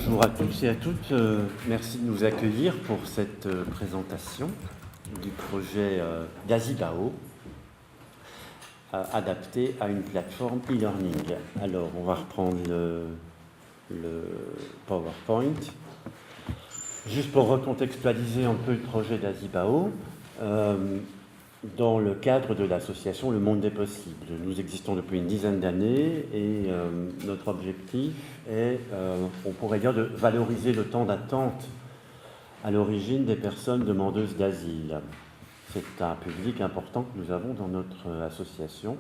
Bonjour à tous et à toutes. Merci de nous accueillir pour cette présentation du projet d'Azibao adapté à une plateforme e-learning. Alors, on va reprendre le PowerPoint. Juste pour recontextualiser un peu le projet d'Azibao, dans le cadre de l'association Le Monde des Possibles. Nous existons depuis une dizaine d'années et notre objectif est, on pourrait dire, de valoriser le temps d'attente à l'origine des personnes demandeuses d'asile. C'est un public important que nous avons dans notre association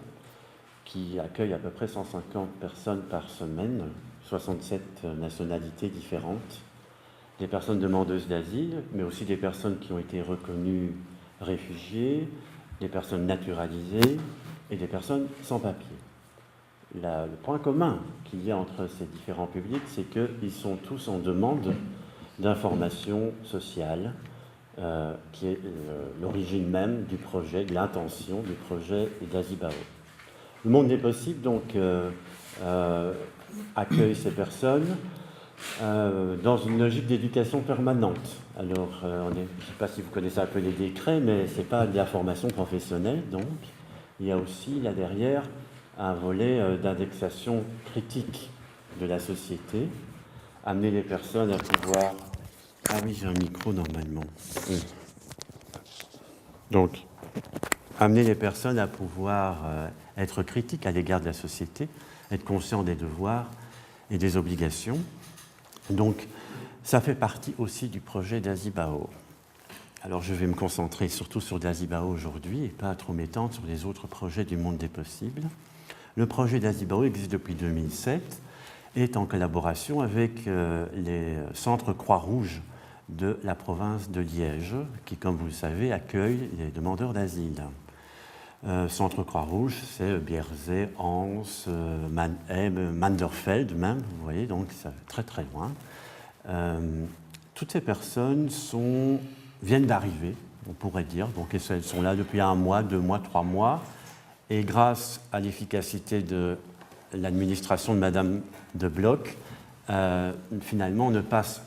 qui accueille à peu près 150 personnes par semaine, 67 nationalités différentes, des personnes demandeuses d'asile, mais aussi des personnes qui ont été reconnues réfugiés, des personnes naturalisées et des personnes sans papier. Le point commun qu'il y a entre ces différents publics, c'est qu'ils sont tous en demande d'information sociale, qui est l'origine même du projet, de l'intention du projet d'Azibao. Le Monde des Possibles, donc, accueille ces personnes dans une logique d'éducation permanente. Alors, je ne sais pas si vous connaissez un peu les décrets, mais ce n'est pas de la formation professionnelle, donc il y a aussi là derrière un volet d'indexation critique de la société, amener les personnes à pouvoir... Ah oui, j'ai un micro normalement. Oui. Donc, amener les personnes à pouvoir être critiques à l'égard de la société, être conscients des devoirs et des obligations. Donc, ça fait partie aussi du projet d'Azibao. Alors, je vais me concentrer surtout sur d'Azibao aujourd'hui et pas trop m'étendre sur les autres projets du Monde des Possibles. Le projet d'Azibao existe depuis 2007 et est en collaboration avec les centres Croix-Rouge de la province de Liège, qui, comme vous le savez, accueille les demandeurs d'asile. Centre Croix-Rouge, c'est Bierzet, Anse, Manderfeld même, vous voyez, donc c'est très très loin. Toutes ces personnes viennent d'arriver, on pourrait dire, donc elles sont là depuis 1 mois, 2 mois, 3 mois, et grâce à l'efficacité de l'administration de Madame de Bloch, finalement on ne passe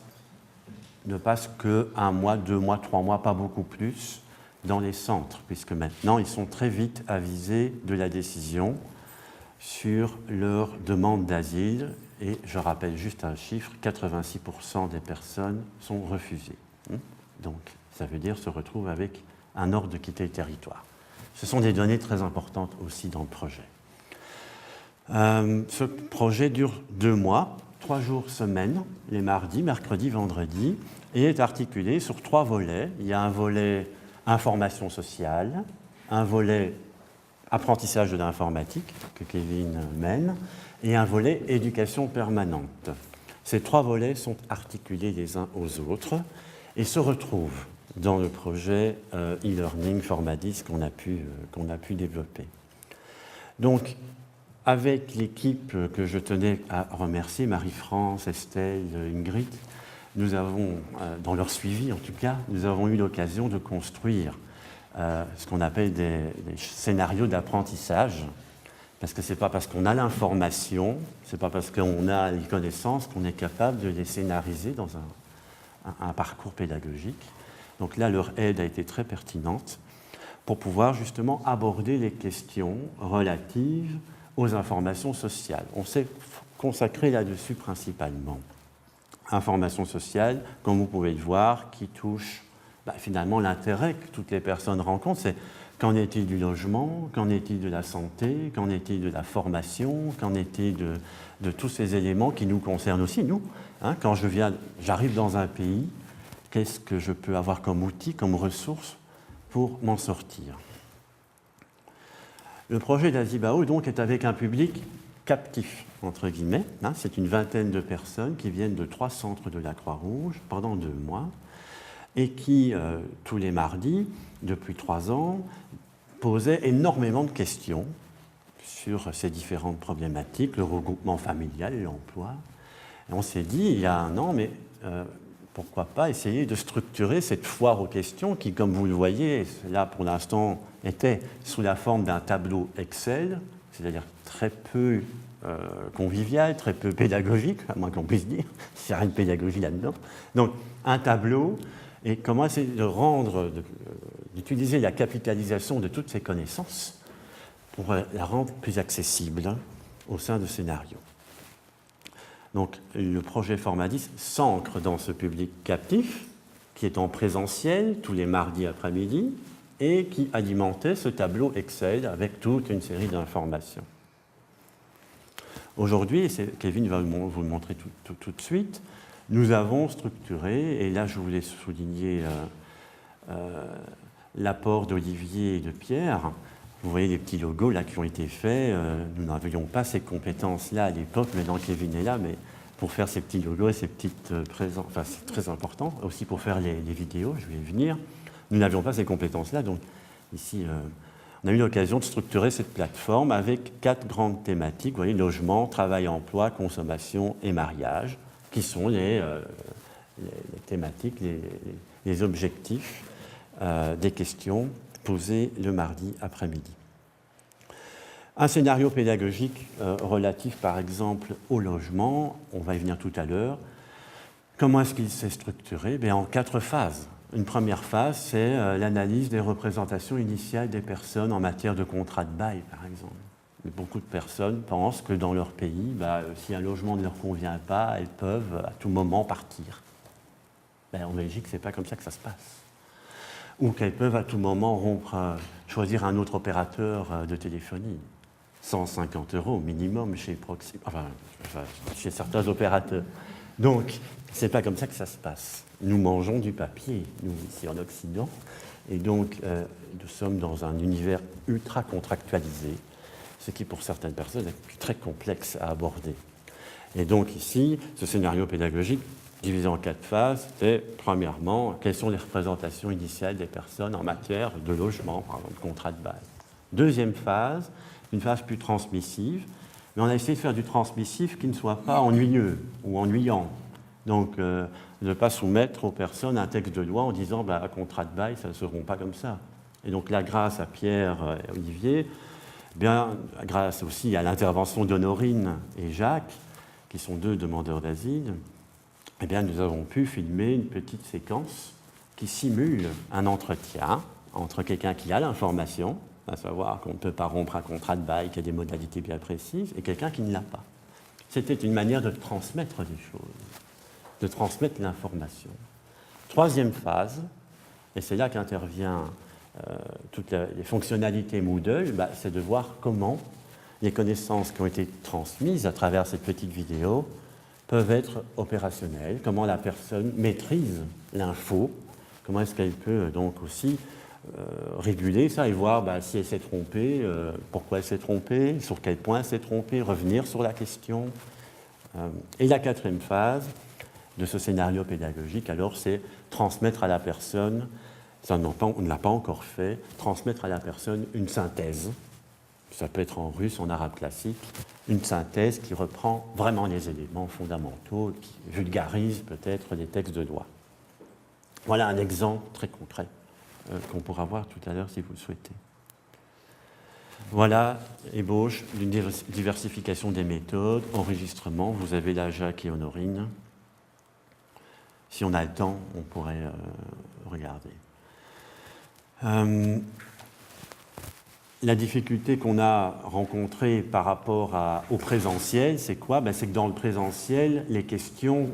que 1 mois, 2 mois, 3 mois, pas beaucoup plus, dans les centres, puisque maintenant ils sont très vite avisés de la décision sur leur demande d'asile, et je rappelle juste un chiffre, 86% des personnes sont refusées. Donc ça veut dire se retrouvent avec un ordre de quitter le territoire. Ce sont des données très importantes aussi dans le projet. Ce projet dure 2 mois, 3 jours semaine, les mardis, mercredis, vendredis, et est articulé sur 3 volets. Il y a un volet information sociale, un volet apprentissage de l'informatique que Kevin mène, et un volet éducation permanente. Ces 3 volets sont articulés les uns aux autres et se retrouvent dans le projet e-learning Formadis qu'on a pu développer. Donc, avec l'équipe que je tenais à remercier, Marie-France, Estelle, Ingrid, nous avons, dans leur suivi en tout cas, nous avons eu l'occasion de construire ce qu'on appelle des scénarios d'apprentissage, parce que ce n'est pas parce qu'on a l'information, ce n'est pas parce qu'on a les connaissances qu'on est capable de les scénariser dans un parcours pédagogique. Donc là, leur aide a été très pertinente pour pouvoir justement aborder les questions relatives aux informations sociales. On s'est consacré là-dessus principalement. Information sociale, comme vous pouvez le voir, qui touche finalement l'intérêt que toutes les personnes rencontrent, c'est qu'en est-il du logement, qu'en est-il de la santé, qu'en est-il de la formation, qu'en est-il de tous ces éléments qui nous concernent aussi, nous. Quand j'arrive dans un pays, qu'est-ce que je peux avoir comme outil, comme ressource pour m'en sortir? Le projet d'Azibao, donc, est avec un public captif, entre guillemets. C'est une vingtaine de personnes qui viennent de 3 centres de la Croix-Rouge pendant 2 mois et qui, tous les mardis, depuis 3 ans, posaient énormément de questions sur ces différentes problématiques, le regroupement familial, l'emploi. Et on s'est dit, il y a 1 an, mais pourquoi pas essayer de structurer cette foire aux questions qui, comme vous le voyez, là pour l'instant, était sous la forme d'un tableau Excel. c'est-à-dire très peu convivial, très peu pédagogique, à moins qu'on puisse dire, s'il n'y a rien de pédagogie là-dedans. Donc, un tableau, et comment essayer de d'utiliser la capitalisation de toutes ces connaissances pour la rendre plus accessible au sein de scénarios. Donc, le projet Forma10 s'ancre dans ce public captif, qui est en présentiel tous les mardis après-midi, et qui alimentait ce tableau Excel avec toute une série d'informations. Aujourd'hui, et Kevin va vous le montrer tout de suite, nous avons structuré, et là je voulais souligner l'apport d'Olivier et de Pierre. Vous voyez les petits logos là qui ont été faits. Nous n'avions pas ces compétences-là à l'époque, maintenant Kevin est là, mais pour faire ces petits logos et ces petites présences, enfin c'est très important, aussi pour faire les vidéos, je vais y venir. Nous n'avions pas ces compétences-là, donc ici, on a eu l'occasion de structurer cette plateforme avec 4 grandes thématiques, vous voyez, logement, travail, emploi, consommation et mariage, qui sont les thématiques, les objectifs des questions posées le mardi après-midi. Un scénario pédagogique relatif, par exemple, au logement, on va y venir tout à l'heure. Comment est-ce qu'il s'est structuré? En 4 phases. Une première phase, c'est l'analyse des représentations initiales des personnes en matière de contrat de bail, par exemple. Beaucoup de personnes pensent que dans leur pays, si un logement ne leur convient pas, elles peuvent à tout moment partir. En Belgique, ce n'est pas comme ça que ça se passe. Ou qu'elles peuvent à tout moment choisir un autre opérateur de téléphonie. 150 € minimum chez chez certains opérateurs. Donc, ce n'est pas comme ça que ça se passe. Nous mangeons du papier, nous, ici en Occident, et donc nous sommes dans un univers ultra contractualisé, ce qui, pour certaines personnes, est très complexe à aborder. Et donc ici, ce scénario pédagogique, divisé en 4 phases, c'est, premièrement, quelles sont les représentations initiales des personnes en matière de logement, par exemple, de contrat de bail. Deuxième phase, une phase plus transmissive, mais on a essayé de faire du transmissif qui ne soit pas ennuyeux ou ennuyant. Donc, ne pas soumettre aux personnes un texte de loi en disant un contrat de bail, ça ne seront pas comme ça. Et donc là, grâce à Pierre et Olivier, grâce aussi à l'intervention d'Honorine et Jacques, qui sont 2 demandeurs d'asile, nous avons pu filmer une petite séquence qui simule un entretien entre quelqu'un qui a l'information, à savoir qu'on ne peut pas rompre un contrat de bail, qu'il y a des modalités bien précises, et quelqu'un qui ne l'a pas. C'était une manière de transmettre des choses, de transmettre l'information. Troisième phase, et c'est là qu'intervient toutes les fonctionnalités Moodle, c'est de voir comment les connaissances qui ont été transmises à travers cette petite vidéo peuvent être opérationnelles, comment la personne maîtrise l'info, comment est-ce qu'elle peut donc aussi réguler ça et voir si elle s'est trompée, pourquoi elle s'est trompée, sur quel point elle s'est trompée, revenir sur la question. Et la 4e phase de ce scénario pédagogique, alors, c'est transmettre à la personne, ça on ne l'a pas encore fait, transmettre à la personne une synthèse, ça peut être en russe, en arabe classique, une synthèse qui reprend vraiment les éléments fondamentaux, qui vulgarise peut-être les textes de loi. Voilà un exemple très concret qu'on pourra voir tout à l'heure si vous le souhaitez. Voilà, ébauche d'une diversification des méthodes, enregistrement, vous avez là Jacques et Honorine. Si on a le temps, on pourrait regarder. La difficulté qu'on a rencontrée par rapport au présentiel, c'est quoi? C'est que dans le présentiel, les questions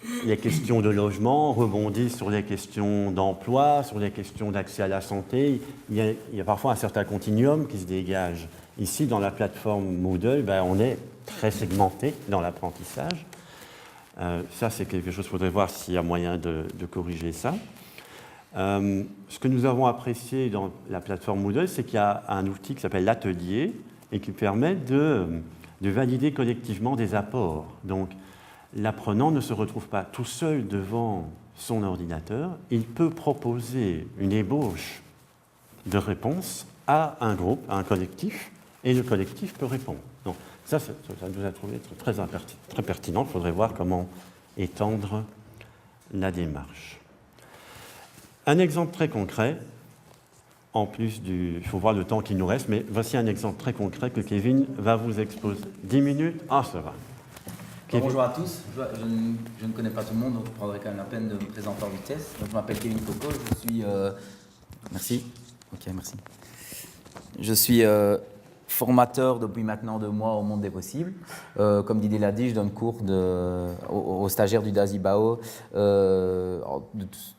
de logement rebondissent sur les questions d'emploi, sur les questions d'accès à la santé. Il y a parfois un certain continuum qui se dégage. Ici, dans la plateforme Moodle, on est très segmenté dans l'apprentissage. Ça, c'est quelque chose qu'il faudrait voir s'il y a moyen de corriger ça. Ce que nous avons apprécié dans la plateforme Moodle, c'est qu'il y a un outil qui s'appelle l'atelier et qui permet de valider collectivement des apports. Donc, l'apprenant ne se retrouve pas tout seul devant son ordinateur, il peut proposer une ébauche de réponse à un groupe, à un collectif, et le collectif peut répondre. Donc, ça nous a trouvé très pertinent. Il faudrait voir comment étendre la démarche. Un exemple très concret, en plus il faut voir le temps qui nous reste, mais voici un exemple très concret que Kevin va vous exposer. 10 minutes? Ah, ça va. Bonjour à tous, je ne connais pas tout le monde, donc je prendrai quand même la peine de me présenter en vitesse. Donc, je m'appelle Kevin Coco, je suis... Merci. Ok, merci. Je suis formateur depuis maintenant 2 mois au Monde des Possibles. Comme Didier l'a dit, je donne cours aux stagiaires du DASIBAO de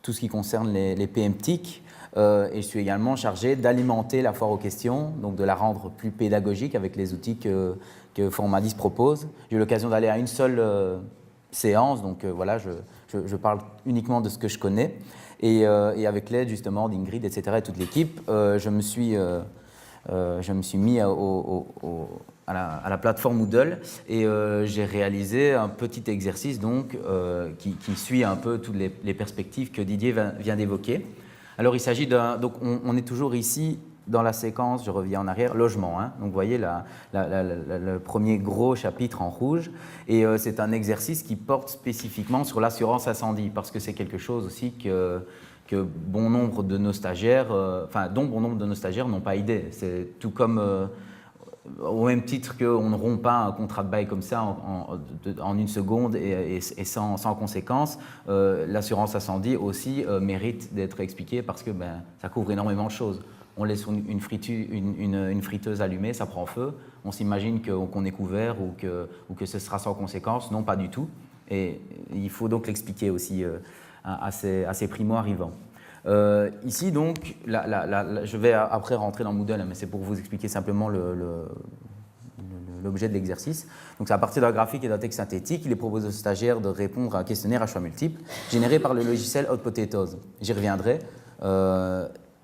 tout ce qui concerne les PMTIC. Et je suis également chargé d'alimenter la foire aux questions, donc de la rendre plus pédagogique avec les outils que Formadis propose. J'ai eu l'occasion d'aller à une seule séance, donc voilà, je parle uniquement de ce que je connais. Et avec l'aide justement d'Ingrid, etc., et toute l'équipe, je me suis mis à la plateforme Moodle et j'ai réalisé un petit exercice donc, qui suit un peu toutes les perspectives que Didier vient d'évoquer. Alors il s'agit donc on est toujours ici dans la séquence, je reviens en arrière, logement. Hein. Donc vous voyez le premier gros chapitre en rouge et c'est un exercice qui porte spécifiquement sur l'assurance incendie parce que c'est quelque chose aussi que bon nombre de nos stagiaires, dont bon nombre de nos stagiaires n'ont pas idée. C'est tout comme, au même titre qu'on ne rompt pas un contrat de bail comme ça en une seconde et sans conséquence, l'assurance incendie aussi mérite d'être expliquée parce que ça couvre énormément de choses. On laisse une friteuse allumée, ça prend feu, on s'imagine qu'on est couvert ou que ce sera sans conséquence. Non, pas du tout. Et il faut donc l'expliquer aussi à ces primo-arrivants. Ici, donc, je vais après rentrer dans Moodle, mais c'est pour vous expliquer simplement l'objet de l'exercice. Donc, c'est à partir d'un graphique et d'un texte synthétique, il est proposé aux stagiaires de répondre à un questionnaire à choix multiples généré par le logiciel Hot Potatoes. J'y reviendrai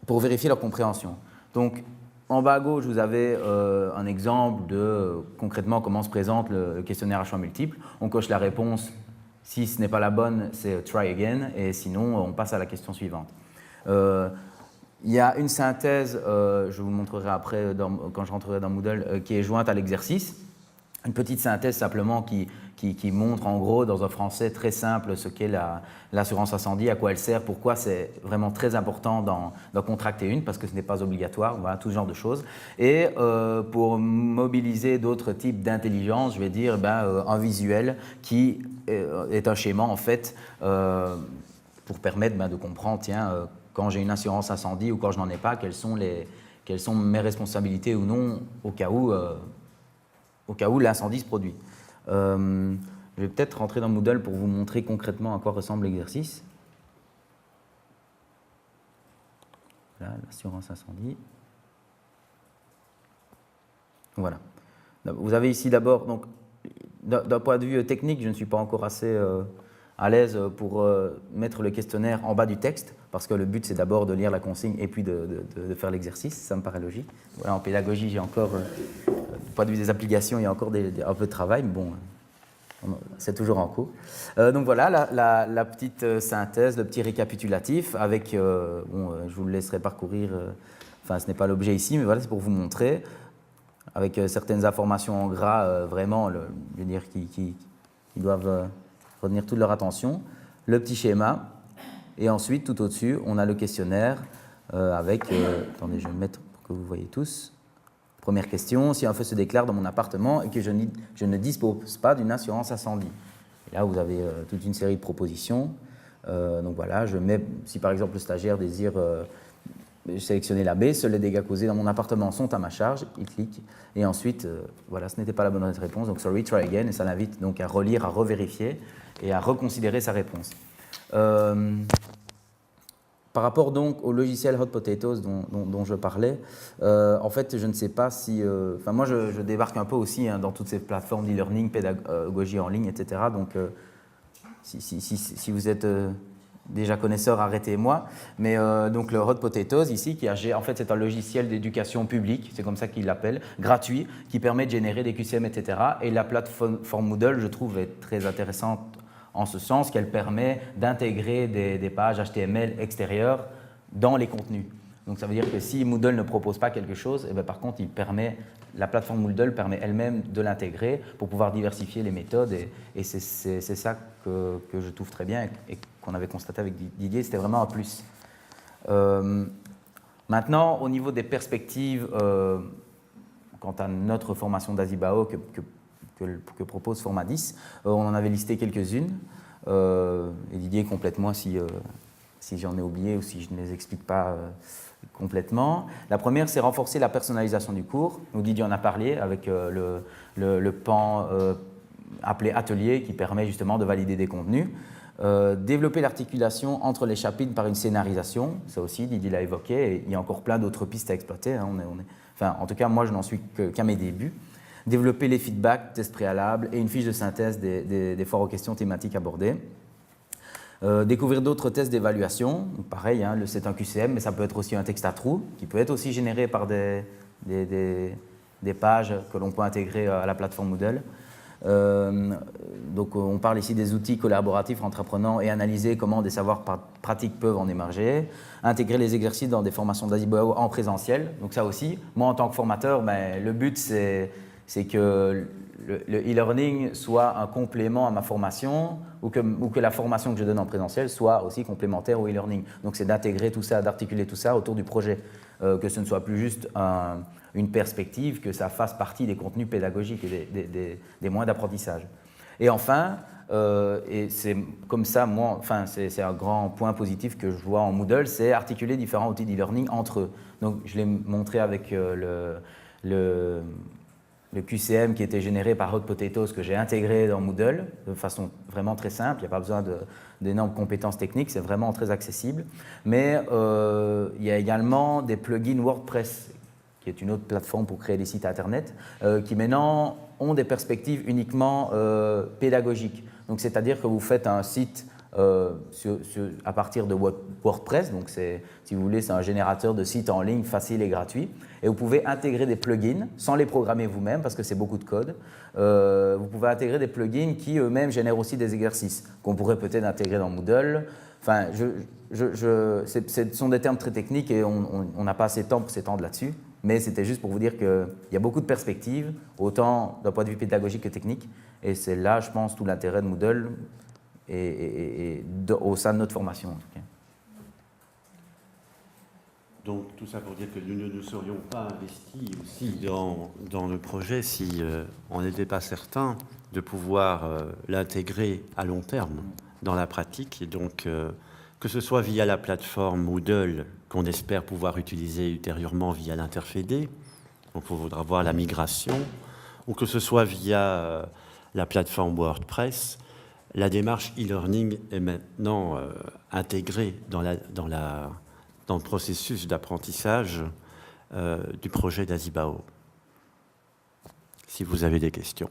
pour vérifier leur compréhension. Donc, en bas à gauche, vous avez un exemple de concrètement comment se présente le questionnaire à choix multiples. On coche la réponse. Si ce n'est pas la bonne, c'est try again, et sinon, on passe à la question suivante. Il y a une synthèse, je vous montrerai après quand je rentrerai dans Moodle, qui est jointe à l'exercice. Une petite synthèse simplement qui montre en gros dans un français très simple ce qu'est l'assurance incendie, à quoi elle sert, pourquoi c'est vraiment très important d'en contracter une, parce que ce n'est pas obligatoire, voilà, tout ce genre de choses. Et pour mobiliser d'autres types d'intelligence, je vais dire un visuel qui est un schéma en fait pour permettre de comprendre, tiens, quand j'ai une assurance incendie ou quand je n'en ai pas, quelles sont mes responsabilités ou non au cas où l'incendie se produit. Je vais peut-être rentrer dans Moodle pour vous montrer concrètement à quoi ressemble l'exercice. Voilà, l'assurance incendie. Voilà. Vous avez ici d'abord, donc, d'un point de vue technique, je ne suis pas encore assez à l'aise pour mettre le questionnaire en bas du texte, parce que le but c'est d'abord de lire la consigne et puis de faire l'exercice, ça me paraît logique. Voilà, en pédagogie, j'ai encore, du point de vue des applications, il y a encore un peu de travail, mais bon, c'est toujours en cours. Donc voilà, la petite synthèse, le petit récapitulatif, avec, je vous le laisserai parcourir, ce n'est pas l'objet ici, mais voilà, c'est pour vous montrer, avec certaines informations en gras, vraiment, je veux dire, qui doivent retenir toute leur attention, le petit schéma, et ensuite, tout au-dessus, on a le questionnaire avec, attendez, je vais le mettre pour que vous voyez tous. Première question, si un feu se déclare dans mon appartement et que je ne dispose pas d'une assurance incendie. Et là, vous avez toute une série de propositions. Donc voilà, je mets, si par exemple le stagiaire désire sélectionner la B, seuls les dégâts causés dans mon appartement sont à ma charge, il clique, et ensuite, voilà, ce n'était pas la bonne réponse, donc sorry, try again, et ça l'invite donc à relire, à revérifier et à reconsidérer sa réponse. Par rapport donc au logiciel Hot Potatoes dont je parlais, en fait, je ne sais pas si... moi, je débarque un peu aussi dans toutes ces plateformes d'e-learning, pédagogie en ligne, etc. Donc, si vous êtes déjà connaisseur, arrêtez-moi. Mais donc, le Hot Potatoes, ici, en fait, c'est un logiciel d'éducation publique, c'est comme ça qu'il l'appelle, gratuit, qui permet de générer des QCM, etc. Et la plateforme Moodle, je trouve, est très intéressante en ce sens qu'elle permet d'intégrer des pages HTML extérieures dans les contenus. Donc ça veut dire que si Moodle ne propose pas quelque chose, et bien par contre, la plateforme Moodle permet elle-même de l'intégrer pour pouvoir diversifier les méthodes. Et c'est ça que je trouve très bien et qu'on avait constaté avec Didier, c'était vraiment un plus. Maintenant, au niveau des perspectives, quant à notre formation d'Azibao que propose Format 10, on en avait listé quelques-unes. Et Didier, complète-moi si j'en ai oublié ou si je ne les explique pas complètement. La première, c'est renforcer la personnalisation du cours. Donc, Didier en a parlé avec le pan appelé Atelier qui permet justement de valider des contenus. Développer l'articulation entre les chapitres par une scénarisation, ça aussi Didier l'a évoqué, et il y a encore plein d'autres pistes à exploiter. Hein. Enfin, en tout cas, moi je n'en suis qu'à mes débuts. Développer les feedbacks, tests préalables et une fiche de synthèse des foires aux questions thématiques abordées. Découvrir d'autres tests d'évaluation, pareil, hein, c'est un QCM, mais ça peut être aussi un texte à trous, qui peut être aussi généré par des pages que l'on peut intégrer à la plateforme Moodle. Donc on parle ici des outils collaboratifs entre apprenants et analyser comment des savoirs pratiques peuvent en émerger. Intégrer les exercices dans des formations d'Azibao en présentiel. Donc ça aussi, moi en tant que formateur, le but c'est que le e-learning soit un complément à ma formation ou que la formation que je donne en présentiel soit aussi complémentaire au e-learning. Donc c'est d'intégrer tout ça, d'articuler tout ça autour du projet, que ce ne soit plus juste une perspective, que ça fasse partie des contenus pédagogiques et des moyens d'apprentissage. Et enfin, et c'est comme ça, moi, enfin, c'est un grand point positif que je vois en Moodle, c'est articuler différents outils d'e-learning entre eux. Donc je l'ai montré avec le QCM qui était généré par Hot Potatoes que j'ai intégré dans Moodle de façon vraiment très simple, il n'y a pas besoin d'énormes compétences techniques, c'est vraiment très accessible. Mais il y a également des plugins WordPress, qui est une autre plateforme pour créer des sites internet, qui maintenant ont des perspectives uniquement pédagogiques. Donc c'est-à-dire que vous faites un site à partir de WordPress, donc si vous voulez, c'est un générateur de sites en ligne facile et gratuit, et vous pouvez intégrer des plugins sans les programmer vous-même parce que c'est beaucoup de code. Vous pouvez intégrer des plugins qui eux-mêmes génèrent aussi des exercices qu'on pourrait peut-être intégrer dans Moodle. Enfin, ce sont des termes très techniques et on n'a pas assez de temps pour s'étendre là-dessus, mais c'était juste pour vous dire qu'il y a beaucoup de perspectives, autant d'un point de vue pédagogique que technique, et c'est là, je pense, tout l'intérêt de Moodle au sein de notre formation en tout cas. Donc tout ça pour dire que nous ne nous serions pas investis aussi dans le projet si on n'était pas certain de pouvoir l'intégrer à long terme dans la pratique. Et donc que ce soit via la plateforme Moodle qu'on espère pouvoir utiliser ultérieurement via l'Interfédé, donc il faudra voir la migration, ou que ce soit via la plateforme WordPress, la démarche e-learning est maintenant intégrée dans le processus d'apprentissage du projet d'Azibao. Si vous avez des questions.